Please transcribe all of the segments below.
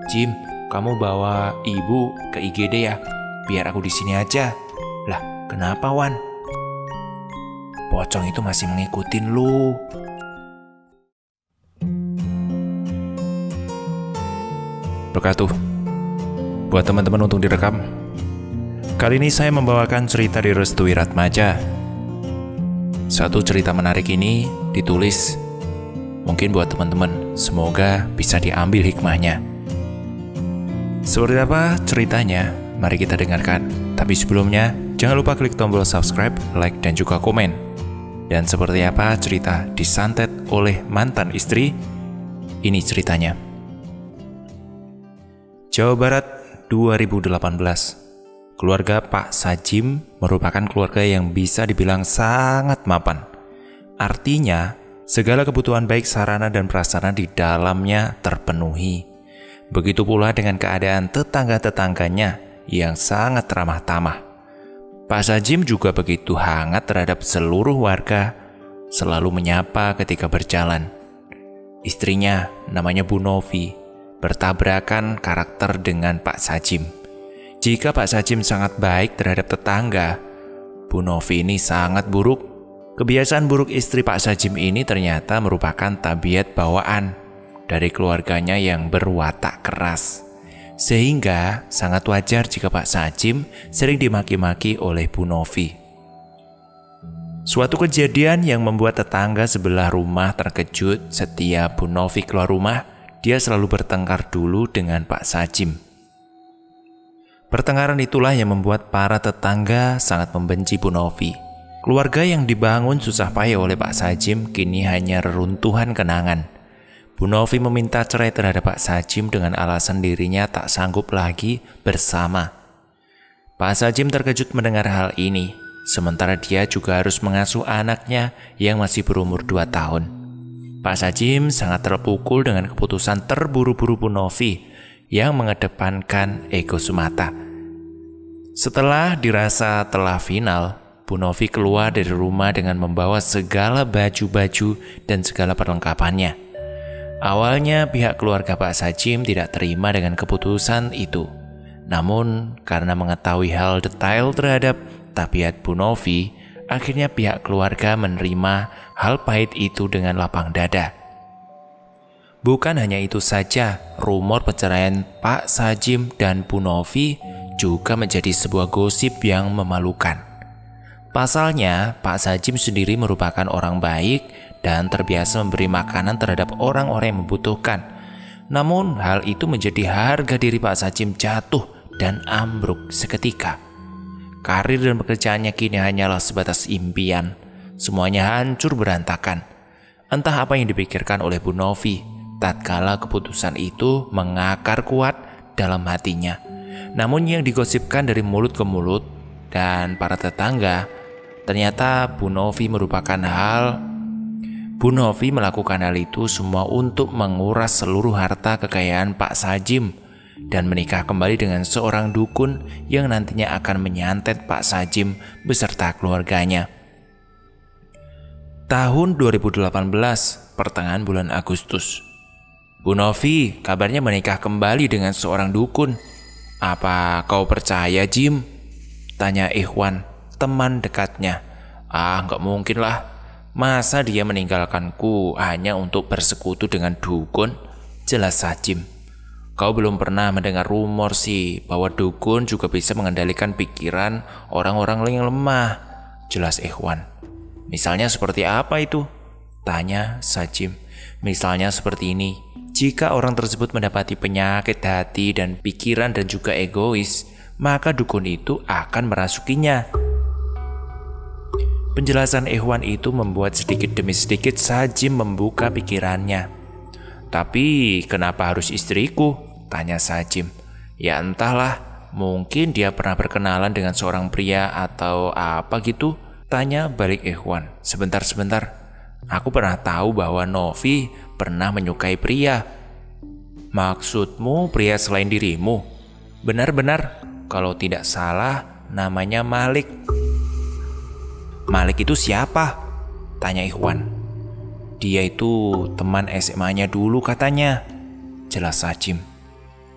Jim, kamu bawa ibu ke IGD ya, biar aku di sini aja. Lah, kenapa Wan? Pocong itu masih ngikutin lu. Berkatuh. Buat teman-teman untuk direkam. Kali ini saya membawakan cerita di Restu Wiratmaja. Satu cerita menarik ini ditulis mungkin buat teman-teman, semoga bisa diambil hikmahnya. Seperti apa ceritanya? Mari kita dengarkan. Tapi sebelumnya, jangan lupa klik tombol subscribe, like, dan juga komen. Dan seperti apa cerita disantet oleh mantan istri? Ini ceritanya. Jawa Barat 2018. Keluarga Pak Sajim merupakan keluarga yang bisa dibilang sangat mapan. Artinya, segala kebutuhan baik sarana dan prasarana di dalamnya terpenuhi. Begitu pula dengan keadaan tetangga-tetangganya yang sangat ramah tamah. Pak Sajim juga begitu hangat terhadap seluruh warga, selalu menyapa ketika berjalan. Istrinya, namanya Bu Novi, bertabrakan karakter dengan Pak Sajim. Jika Pak Sajim sangat baik terhadap tetangga, Bu Novi ini sangat buruk. Kebiasaan buruk istri Pak Sajim ini ternyata merupakan tabiat bawaan dari keluarganya yang berwatak keras. Sehingga sangat wajar jika Pak Sajim sering dimaki-maki oleh Bu Novi. Suatu kejadian yang membuat tetangga sebelah rumah terkejut. Setiap Bu Novi keluar rumah, dia selalu bertengkar dulu dengan Pak Sajim. Pertengkaran itulah yang membuat para tetangga sangat membenci Bu Novi. Keluarga yang dibangun susah payah oleh Pak Sajim kini hanya reruntuhan kenangan. Bu Novi meminta cerai terhadap Pak Sajim dengan alasan dirinya tak sanggup lagi bersama. Pak Sajim terkejut mendengar hal ini, sementara dia juga harus mengasuh anaknya yang masih berumur 2 tahun. Pak Sajim sangat terpukul dengan keputusan terburu-buru Bu Novi yang mengedepankan ego semata. Setelah dirasa telah final, Bu Novi keluar dari rumah dengan membawa segala baju-baju dan segala perlengkapannya. Awalnya pihak keluarga Pak Sajim tidak terima dengan keputusan itu. Namun karena mengetahui hal detail terhadap tabiat Bu Novi, akhirnya pihak keluarga menerima hal pahit itu dengan lapang dada. Bukan hanya itu saja, rumor perceraian Pak Sajim dan Bu Novi juga menjadi sebuah gosip yang memalukan. Pasalnya, Pak Sajim sendiri merupakan orang baik dan terbiasa memberi makanan terhadap orang-orang yang membutuhkan. Namun, hal itu menjadi harga diri Pak Sajim jatuh dan ambruk seketika. Karir dan pekerjaannya kini hanyalah sebatas impian. Semuanya hancur berantakan. Entah apa yang dipikirkan oleh Bu Novi tatkala keputusan itu mengakar kuat dalam hatinya. Namun yang digosipkan dari mulut ke mulut dan para tetangga, ternyata Bu Novi melakukan hal itu semua untuk menguras seluruh harta kekayaan Pak Sajim dan menikah kembali dengan seorang dukun yang nantinya akan menyantet Pak Sajim beserta keluarganya. Tahun 2018, pertengahan bulan Agustus. Bu Novi kabarnya menikah kembali dengan seorang dukun. Apa kau percaya, Jim? Tanya Ikhwan, teman dekatnya. Nggak mungkin lah. Masa dia meninggalkanku hanya untuk bersekutu dengan dukun? Jelas Sajim. Kau belum pernah mendengar rumor sih bahwa dukun juga bisa mengendalikan pikiran orang-orang yang lemah. Jelas Ikhwan. Misalnya seperti apa itu? Tanya Sajim. Misalnya seperti ini. Jika orang tersebut mendapati penyakit hati dan pikiran dan juga egois, maka dukun itu akan merasukinya. Penjelasan Ikhwan itu membuat sedikit demi sedikit Sajim membuka pikirannya. Tapi kenapa harus istriku? Tanya Sajim. Ya entahlah, mungkin dia pernah berkenalan dengan seorang pria atau apa gitu. Tanya balik Ikhwan. Sebentar. Aku pernah tahu bahwa Novi pernah menyukai pria. Maksudmu pria selain dirimu? Benar, kalau tidak salah namanya Malik. Malik itu siapa? Tanya Ikhwan. Dia itu teman SMA-nya dulu katanya. Jelas Sajim.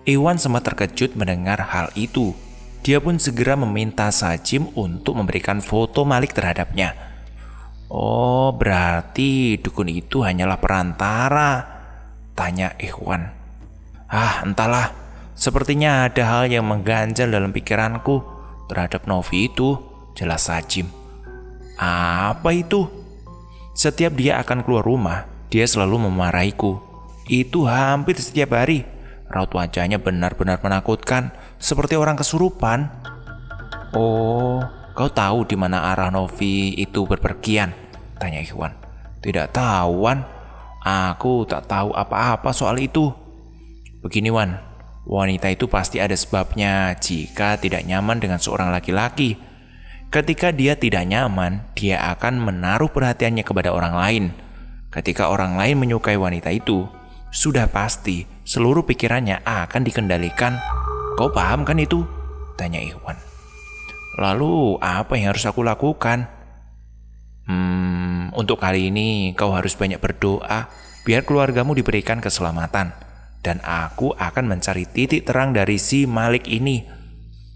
Iwan sempat terkejut mendengar hal itu. Dia pun segera meminta Sajim untuk memberikan foto Malik terhadapnya. Oh, berarti dukun itu hanyalah perantara, tanya Iwan. Entahlah. Sepertinya ada hal yang mengganjal dalam pikiranku terhadap Novi itu, jelas Sajim. Apa itu? Setiap dia akan keluar rumah, dia selalu memarahiku. Itu hampir setiap hari. Raut wajahnya benar-benar menakutkan, seperti orang kesurupan. Oh, kau tahu di mana arah Novi itu berpergian? Tanya Iwan. Tidak tahu, Wan. Aku tak tahu apa-apa soal itu. Begini, Wan. Wanita itu pasti ada sebabnya jika tidak nyaman dengan seorang laki-laki. Ketika dia tidak nyaman, dia akan menaruh perhatiannya kepada orang lain. Ketika orang lain menyukai wanita itu, sudah pasti seluruh pikirannya akan dikendalikan. Kau paham kan itu? Tanya Iwan. Lalu apa yang harus aku lakukan? Untuk kali ini kau harus banyak berdoa biar keluargamu diberikan keselamatan. Dan aku akan mencari titik terang dari si Malik ini.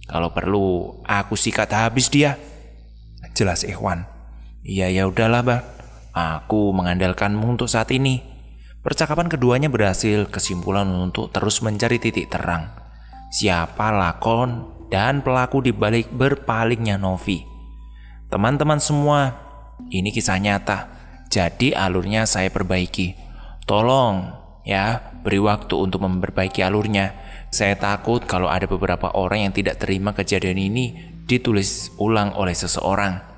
Kalau perlu aku sikat habis dia, jelas Iwan. Ya udahlah, Bang. Aku mengandalkanmu untuk saat ini. Percakapan keduanya berhasil kesimpulan untuk terus mencari titik terang. Siapa lakon dan pelaku di balik berpalingnya Novi. Teman-teman semua, ini kisah nyata. Jadi alurnya saya perbaiki. Tolong ya, beri waktu untuk memperbaiki alurnya. Saya takut kalau ada beberapa orang yang tidak terima kejadian ini ditulis ulang oleh seseorang.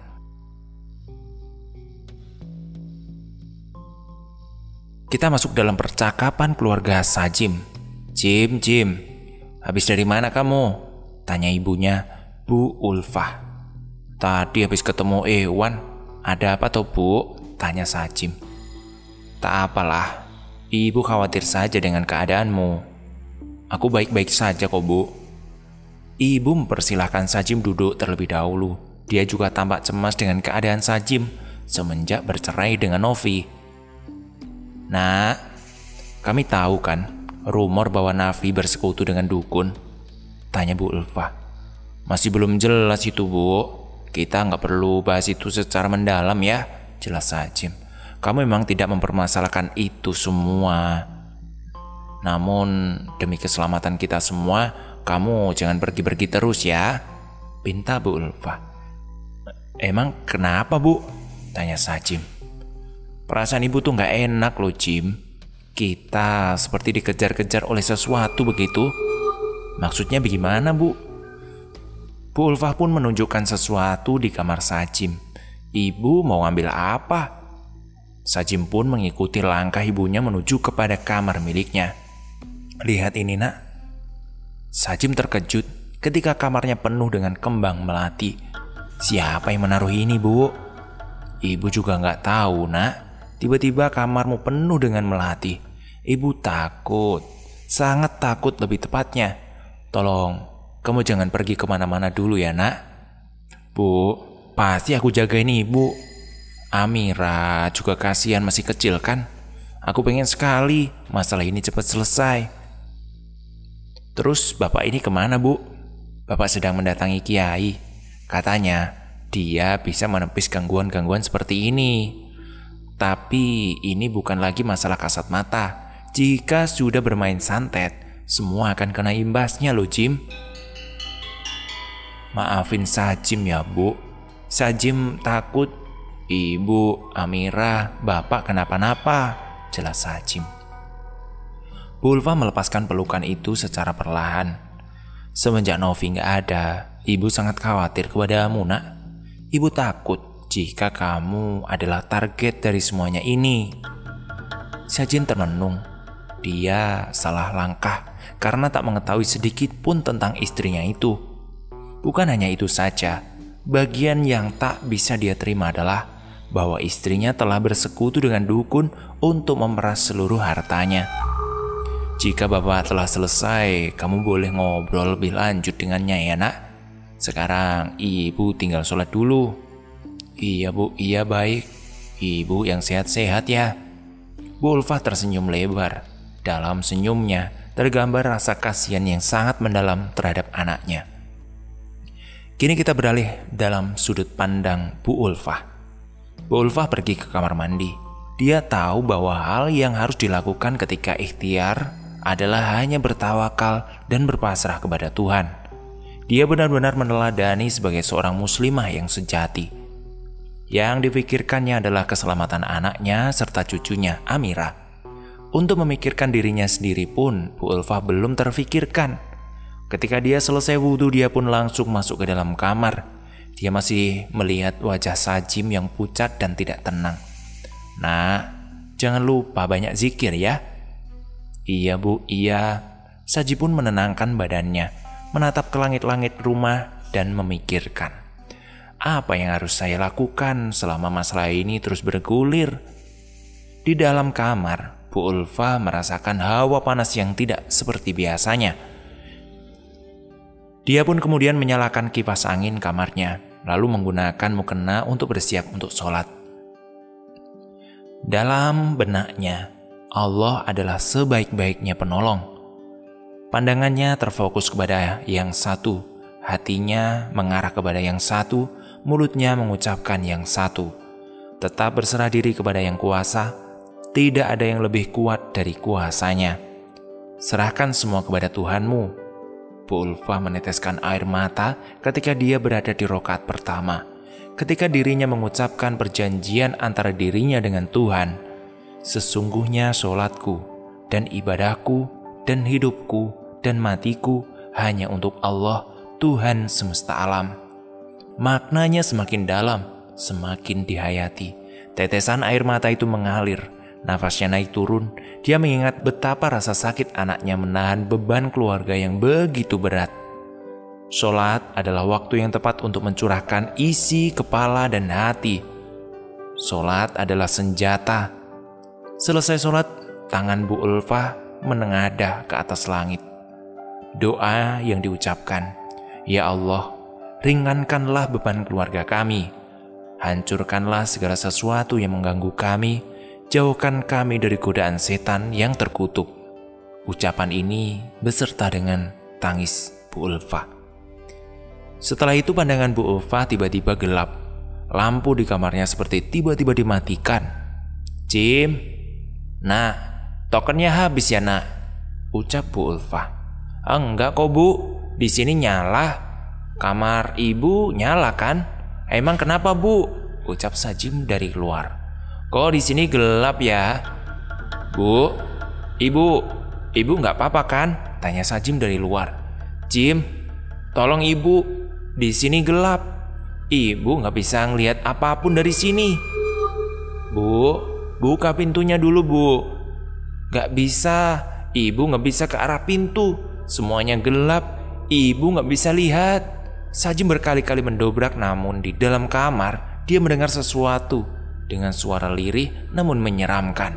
Kita masuk dalam percakapan keluarga Sajim. Jim, habis dari mana kamu? Tanya ibunya, Bu Ulfah. Tadi habis ketemu Iwan. Ada apa toh, Bu? Tanya Sajim. Tak apalah, ibu khawatir saja dengan keadaanmu. Aku baik-baik saja kok, Bu. Ibu mempersilahkan Sajim duduk terlebih dahulu. Dia juga tampak cemas dengan keadaan Sajim semenjak bercerai dengan Novi. Nak, kami tahu kan rumor bahwa Nafi bersekutu dengan dukun? Tanya Bu Ulfah. Masih belum jelas itu, Bu. Kita nggak perlu bahas itu secara mendalam ya, jelas Sajim. Kamu memang tidak mempermasalahkan itu semua. Namun demi keselamatan kita semua, kamu jangan pergi-pergi terus ya, pinta Bu Ulfah. Emang kenapa, Bu? Tanya Sajim. Perasaan ibu tuh gak enak loh, Jim. Kita seperti dikejar-kejar oleh sesuatu begitu. Maksudnya bagaimana, Bu? Bu Ulfah pun menunjukkan sesuatu di kamar Sajim. Ibu mau ambil apa? Sajim pun mengikuti langkah ibunya menuju kepada kamar miliknya. Lihat ini, Nak. Sajim terkejut ketika kamarnya penuh dengan kembang melati. Siapa yang menaruh ini, Bu? Ibu juga gak tahu, Nak. Tiba-tiba kamarmu penuh dengan melati. Ibu takut, sangat takut lebih tepatnya. Tolong, kamu jangan pergi kemana-mana dulu ya, Nak. Bu, pasti aku jagain ibu. Amira juga kasihan, masih kecil kan. Aku pengen sekali masalah ini cepat selesai. Terus bapak ini kemana, Bu? Bapak sedang mendatangi kiai. Katanya dia bisa menepis gangguan-gangguan seperti ini. Tapi ini bukan lagi masalah kasat mata. Jika sudah bermain santet, semua akan kena imbasnya loh, Jim. Maafin Sajim ya, Bu. Sajim takut Ibu, Amira, Bapak kenapa-napa, jelas Sajim. Bu Ulfah melepaskan pelukan itu secara perlahan. Semenjak Novi gak ada, Ibu sangat khawatir kepadamu, Nak. Ibu takut jika kamu adalah target dari semuanya ini. Sajin termenung. Dia salah langkah karena tak mengetahui sedikit pun tentang istrinya itu. Bukan hanya itu saja, bagian yang tak bisa dia terima adalah bahwa istrinya telah bersekutu dengan dukun untuk memeras seluruh hartanya. Jika Bapak telah selesai, kamu boleh ngobrol lebih lanjut dengannya ya, Nak. Sekarang Ibu tinggal sholat dulu. Iya, Bu, iya baik. Ibu yang sehat-sehat ya. Bu Ulfah tersenyum lebar. Dalam senyumnya tergambar rasa kasihan yang sangat mendalam terhadap anaknya. Kini kita beralih dalam sudut pandang Bu Ulfah. Bu Ulfah pergi ke kamar mandi. Dia tahu bahwa hal yang harus dilakukan ketika ikhtiar adalah hanya bertawakal dan berpasrah kepada Tuhan. Dia benar-benar meneladani sebagai seorang muslimah yang sejati. Yang dipikirkannya adalah keselamatan anaknya serta cucunya, Amira. Untuk memikirkan dirinya sendiri pun, Bu Ulfah belum terfikirkan. Ketika dia selesai wudhu, dia pun langsung masuk ke dalam kamar. Dia masih melihat wajah Sajim yang pucat dan tidak tenang. "Nak, jangan lupa banyak zikir ya." "Iya Bu, iya." Sajim pun menenangkan badannya, menatap ke langit-langit rumah dan memikirkan, apa yang harus saya lakukan selama masalah ini terus bergulir. Di dalam kamar, Bu Ulfah merasakan hawa panas yang tidak seperti biasanya. Dia pun kemudian menyalakan kipas angin kamarnya, lalu menggunakan mukena untuk bersiap untuk sholat. Dalam benaknya, Allah adalah sebaik-baiknya penolong. Pandangannya terfokus kepada yang satu, hatinya mengarah kepada yang satu, mulutnya mengucapkan yang satu. Tetap berserah diri kepada yang kuasa, tidak ada yang lebih kuat dari kuasanya. Serahkan semua kepada Tuhanmu. Bu Ulfah meneteskan air mata ketika dia berada di rakaat pertama, ketika dirinya mengucapkan perjanjian antara dirinya dengan Tuhan. Sesungguhnya sholatku dan ibadahku dan hidupku dan matiku hanya untuk Allah, Tuhan semesta alam. Maknanya semakin dalam, semakin dihayati. Tetesan air mata itu mengalir, nafasnya naik turun. Dia mengingat betapa rasa sakit anaknya menahan beban keluarga yang begitu berat. Sholat adalah waktu yang tepat untuk mencurahkan isi kepala dan hati. Sholat adalah senjata. Selesai sholat, tangan Bu Ulfah menengadah ke atas langit. Doa yang diucapkan, "Ya Allah, ringankanlah beban keluarga kami. Hancurkanlah segala sesuatu yang mengganggu kami. Jauhkan kami dari godaan setan yang terkutuk." Ucapan ini beserta dengan tangis Bu Ulfah. Setelah itu pandangan Bu Ulfah tiba-tiba gelap. Lampu di kamarnya seperti tiba-tiba dimatikan. "Jim, nak, tokennya habis ya nak?" ucap Bu Ulfah. "Enggak kok Bu, di sini nyala. Kamar ibu nyala kan? Emang kenapa Bu?" ucap Sajim dari luar. "Kok di sini gelap ya?" "Bu, ibu nggak apa-apa kan?" tanya Sajim dari luar. "Jim, tolong ibu, di sini gelap. Ibu nggak bisa ngelihat apapun dari sini." "Bu, buka pintunya dulu Bu." "Nggak bisa, ibu nggak bisa ke arah pintu. Semuanya gelap, ibu nggak bisa lihat." Sajim berkali-kali mendobrak, namun di dalam kamar dia mendengar sesuatu dengan suara lirih namun menyeramkan.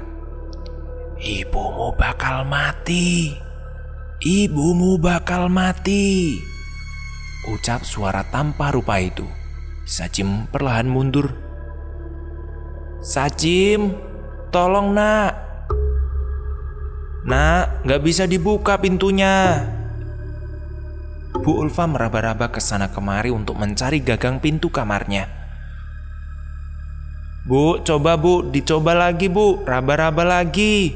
"Ibumu bakal mati. Ibumu bakal mati," ucap suara tanpa rupa itu. Sajim perlahan mundur. "Sajim, tolong nak. Nak, gak bisa dibuka pintunya." Bu Ulfah meraba-raba ke sana kemari untuk mencari gagang pintu kamarnya. "Bu, coba Bu, dicoba lagi Bu, raba-raba lagi."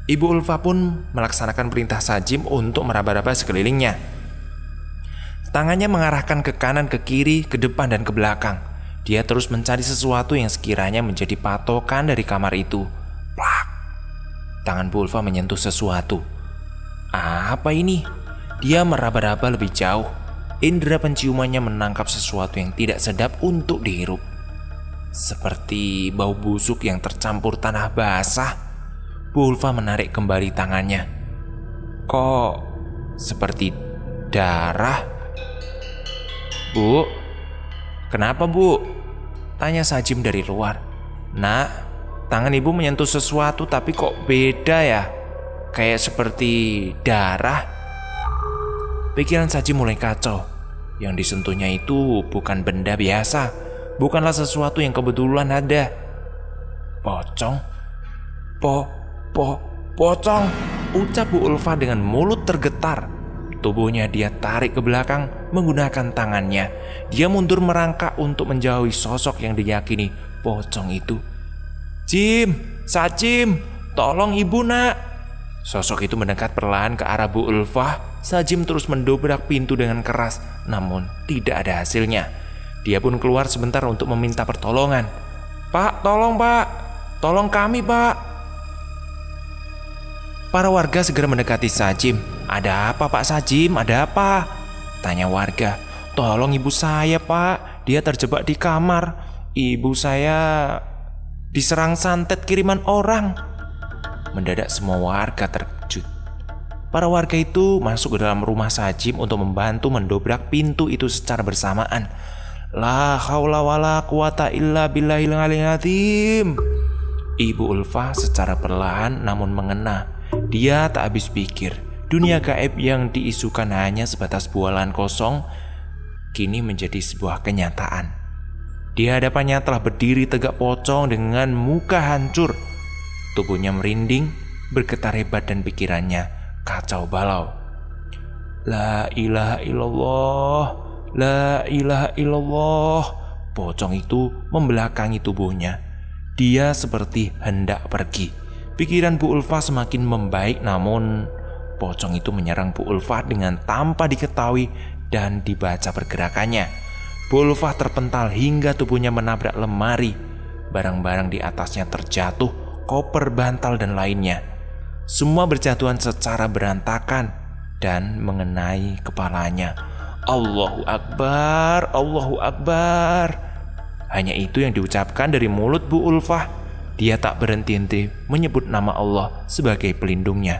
Ibu Ulfah pun melaksanakan perintah Sajim untuk meraba-raba sekelilingnya. Tangannya mengarahkan ke kanan, ke kiri, ke depan, dan ke belakang. Dia terus mencari sesuatu yang sekiranya menjadi patokan dari kamar itu. Plak! Tangan Bu Ulfah menyentuh sesuatu. Apa ini? Dia meraba-raba lebih jauh. Indera penciumannya menangkap sesuatu yang tidak sedap untuk dihirup. Seperti bau busuk yang tercampur tanah basah. Bu Ulfah menarik kembali tangannya. Kok seperti darah? "Bu, kenapa Bu?" tanya Sajim dari luar. "Nak, tangan ibu menyentuh sesuatu tapi kok beda ya? Kayak seperti darah." Pikiran Sajim mulai kacau. Yang disentuhnya itu bukan benda biasa. Bukanlah sesuatu yang kebetulan ada. Pocong. Pocong. ucap Bu Ulfa dengan mulut tergetar. Tubuhnya dia tarik ke belakang menggunakan tangannya. Dia mundur merangkak untuk menjauhi sosok yang diyakini pocong itu. "Jim, Sajim, tolong ibu nak." Sosok itu mendekat perlahan ke arah Bu Ulfa. Sajim terus mendobrak pintu dengan keras, namun tidak ada hasilnya. Dia pun keluar sebentar untuk meminta pertolongan. "Pak, tolong pak, tolong kami pak." Para warga segera mendekati Sajim. "Ada apa Pak Sajim? Ada apa?" tanya warga. "Tolong ibu saya pak, dia terjebak di kamar. Ibu saya diserang santet kiriman orang." Mendadak semua warga terkejut. Para warga itu masuk ke dalam rumah Sajim untuk membantu mendobrak pintu itu secara bersamaan. La haula wala quwata illa billahil aliyil azim. Ibu Ulfa secara perlahan namun mengena. Dia tak habis pikir. Dunia gaib yang diisukan hanya sebatas bualan kosong kini menjadi sebuah kenyataan. Di hadapannya telah berdiri tegak pocong dengan muka hancur. Tubuhnya merinding, bergetar hebat dan pikirannya kacau balau. La ilaha illallah, la ilaha illallah. Pocong itu membelakangi tubuhnya. Dia seperti hendak pergi. Pikiran Bu Ulfa semakin membaik, namun pocong itu menyerang Bu Ulfa dengan tanpa diketahui dan dibaca pergerakannya. Bu Ulfa terpental hingga tubuhnya menabrak lemari. Barang-barang di atasnya terjatuh, koper, bantal, dan lainnya. Semua berjatuhan secara berantakan dan mengenai kepalanya. Allahu Akbar, Allahu Akbar. Hanya itu yang diucapkan dari mulut Bu Ulfa. Dia tak berhenti-henti menyebut nama Allah sebagai pelindungnya.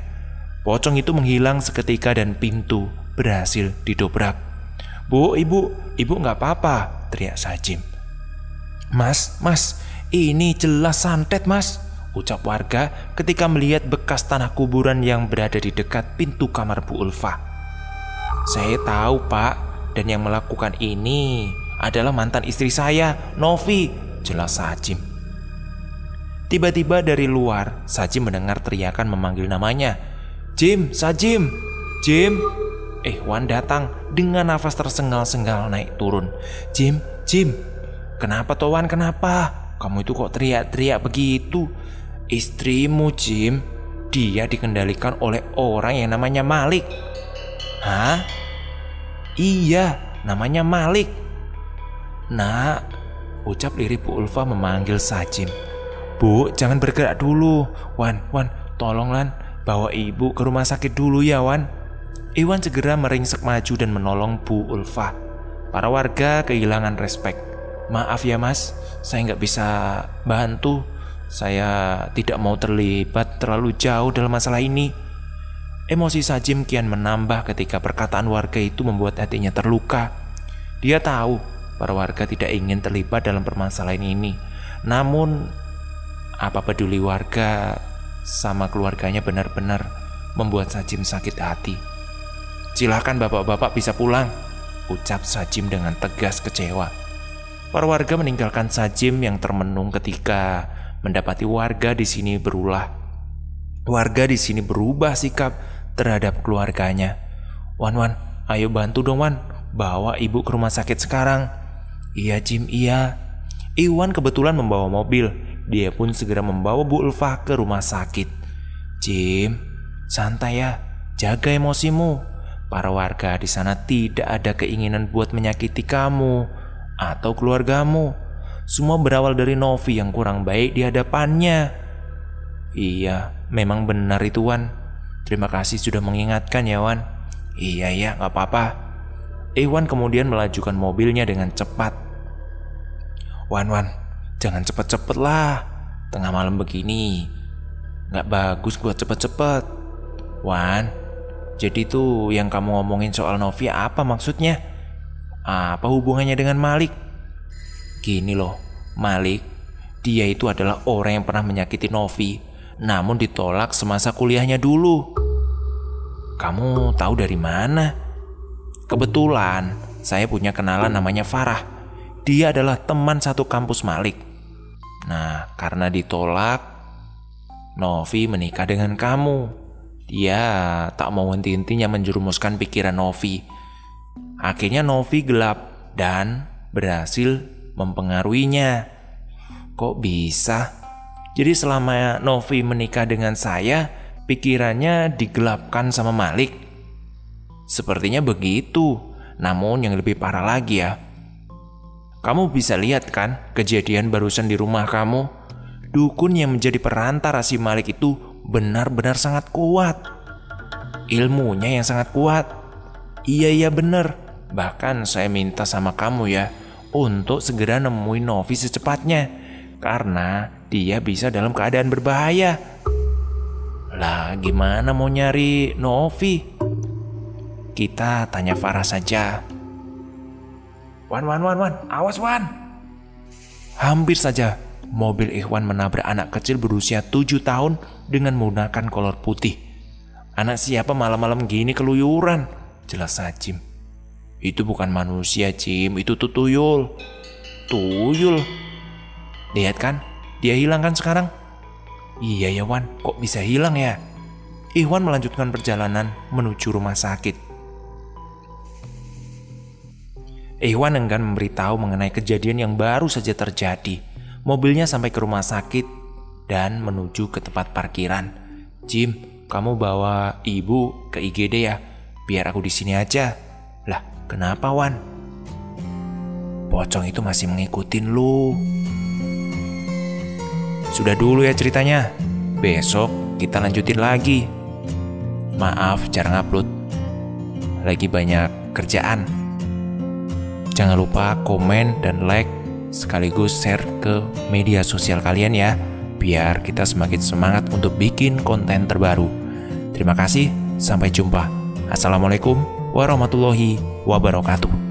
Pocong itu menghilang seketika dan pintu berhasil didobrak. "Bu, ibu nggak apa-apa," teriak Sajim. Mas, ini jelas santet mas," ucap warga ketika melihat bekas tanah kuburan yang berada di dekat pintu kamar Bu Ulfa. "Saya tahu pak, dan yang melakukan ini adalah mantan istri saya, Novi," jelas Sajim. Tiba-tiba dari luar, Sajim mendengar teriakan memanggil namanya. "Jim, Sajim, Jim." Wan datang dengan nafas tersengal-sengal naik turun. Jim, kenapa Wan, kenapa? Kamu itu kok teriak-teriak begitu?" "Istrimu Jim, dia dikendalikan oleh orang yang namanya Malik." "Hah?" "Iya, namanya Malik." "Nak," ucap lirih Bu Ulfa memanggil Sajim. "Bu, jangan bergerak dulu. Wan, tolong Lan, bawa ibu ke rumah sakit dulu ya Wan." Iwan segera meringsek maju dan menolong Bu Ulfa. Para warga kehilangan respek. "Maaf ya mas, saya nggak bisa bantu. Saya tidak mau terlibat terlalu jauh dalam masalah ini." Emosi Sajim kian menambah ketika perkataan warga itu membuat hatinya terluka. Dia tahu para warga tidak ingin terlibat dalam permasalahan ini. Namun apa peduli warga sama keluarganya benar-benar membuat Sajim sakit hati. "Silakan bapak-bapak bisa pulang," ucap Sajim dengan tegas kecewa. Para warga meninggalkan Sajim yang termenung ketika mendapati warga di sini berubah sikap terhadap keluarganya. Wan, ayo bantu dong Wan, bawa ibu ke rumah sakit sekarang." "Iya Jim, iya." Iwan kebetulan membawa mobil. Dia pun segera membawa Bu Ulfa ke rumah sakit. "Jim, santai ya, jaga emosimu. Para warga di sana tidak ada keinginan buat menyakiti kamu atau keluargamu. Semua berawal dari Novi yang kurang baik di hadapannya." "Iya, memang benar itu Wan. Terima kasih sudah mengingatkan ya Wan." Iya, gak apa-apa." Iwan kemudian melajukan mobilnya dengan cepat. Wan, jangan cepet-cepet lah. Tengah malam begini gak bagus buat cepet-cepet." "Wan, jadi tuh yang kamu ngomongin soal Novi apa maksudnya? Apa hubungannya dengan Malik?" "Gini loh, Malik, dia itu adalah orang yang pernah menyakiti Novi, namun ditolak semasa kuliahnya dulu." "Kamu tahu dari mana?" "Kebetulan saya punya kenalan namanya Farah. Dia adalah teman satu kampus Malik. Nah, karena ditolak, Novi menikah dengan kamu. Dia tak mau henti-hentinya menjerumuskan pikiran Novi. Akhirnya Novi gelap dan berhasil mempengaruhinya. Kok bisa? Jadi selama Novi menikah dengan saya, pikirannya digelapkan sama Malik? Sepertinya begitu. Namun yang lebih parah lagi ya. Kamu bisa lihat kan kejadian barusan di rumah kamu? Dukun yang menjadi perantara si Malik itu benar-benar sangat kuat. Ilmunya yang sangat kuat. Iya benar. Bahkan saya minta sama kamu ya untuk segera nemuin Novi secepatnya, karena dia bisa dalam keadaan berbahaya. Lah gimana mau nyari Novi? Kita tanya Farah saja. Wan, awas Wan. Hampir saja mobil Ikhwan menabrak anak kecil berusia 7 tahun dengan menggunakan kolor putih. Anak siapa malam-malam gini keluyuran? Jelas Jim. Itu bukan manusia Jim, itu tuh tuyul. Tuyul. Lihat kan, dia hilang kan sekarang? Iya ya Wan, kok bisa hilang ya? Ikhwan melanjutkan perjalanan menuju rumah sakit. Ikhwan enggan memberitahu mengenai kejadian yang baru saja terjadi. Mobilnya sampai ke rumah sakit dan menuju ke tempat parkiran. Jim, kamu bawa ibu ke IGD ya, biar aku di sini aja. Lah, kenapa Wan? Pocong itu masih ngikutin lu. Sudah dulu ya ceritanya. Besok kita lanjutin lagi. Maaf jarang upload. Lagi banyak kerjaan. Jangan lupa komen dan like sekaligus share ke media sosial kalian ya, biar kita semakin semangat untuk bikin konten terbaru. Terima kasih, sampai jumpa. Assalamualaikum warahmatullahi wabarakatuh.